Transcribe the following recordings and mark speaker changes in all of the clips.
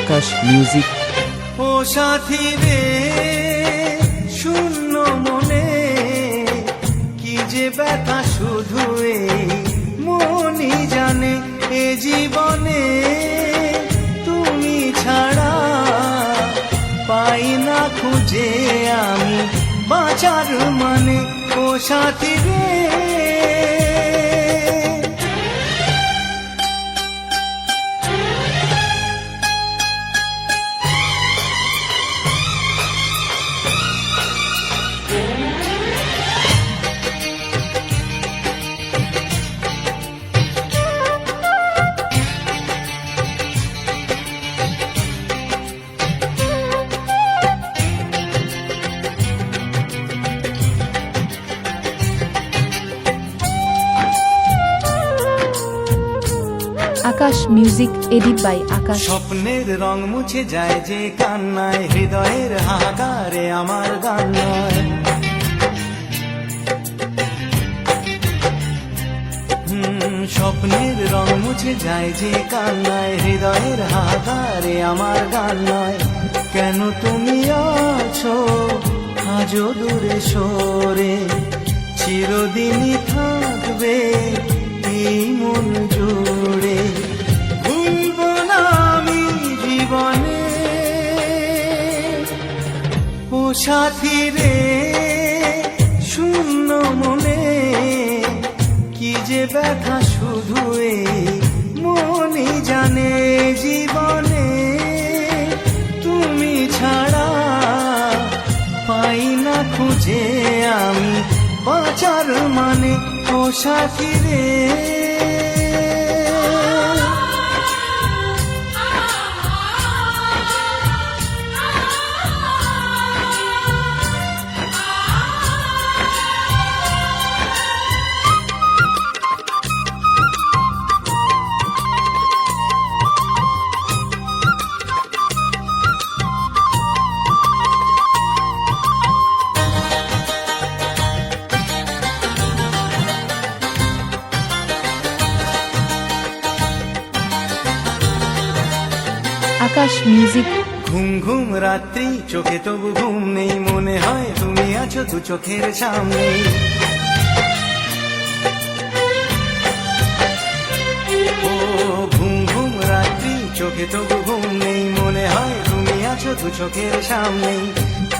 Speaker 1: আকাশ music.
Speaker 2: ও সাথী রে শূন্য মনে কি যে ব্যথা শুধু এই মনই জানে। এ জীবনে তুমি ছাড়া পাই না খুঁজে আমি বাঁচার মানে। ও সাথী রে
Speaker 3: আকাশ মিউজিক এডিট বাই আকাশ।
Speaker 2: স্বপ্নের রং মুছে যায় যে কান্নায়, হৃদয়ের হাহাকারে আমার গান নয়। স্বপ্নের রং মুছে যায় যে কান্নায়, হৃদয়ের হাহাকারে আমার গান নয়। কেন তুমি আছো আজও দূরে সরে, চিরদিনই থাকবে এই মন জুড়ে। ভুলব না আমি জীবনে ও সাথী রে শূন্য মনে কি যে ব্যথা শুধু এই মনই জানে। জীবনে তুমি ছাড়া পাই না খুঁজে আমি বাঁচার মানে। ও সাথী রে
Speaker 3: আকাশ মিউজিক।
Speaker 2: ঘুম ঘুম রাত্রি চোখে তবু ঘুম নেই, মনে হয় তুমি আছো দু চোখের সামনে। ও ঘুম ঘুম রাত্রি চোখে তবু ঘুম নেই, মনে হয় তুমি আছো দু চোখের সামনে।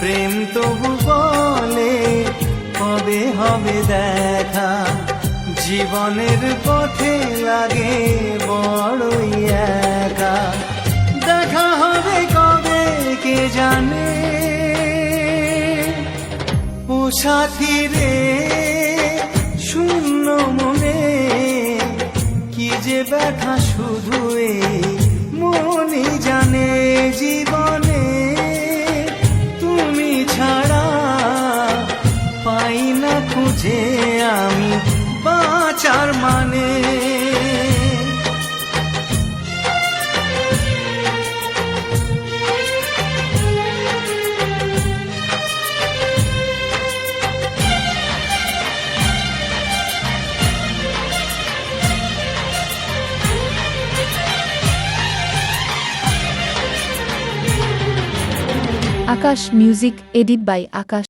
Speaker 2: প্রেম তবু বলে কবে হবে দেখা, জীবনের পথে লাগে বড়ই একা। দেখা হবে কবে কে জানে। ও সাথী রে শূন্য মনে কি যে ব্যথা শুধু এই মনই জানে। জীবনে তুমি ছাড়া পাই না খুঁজে আমি বাঁচার মানে।
Speaker 3: আকাশ মিউজিক এডিট বাই আকাশ।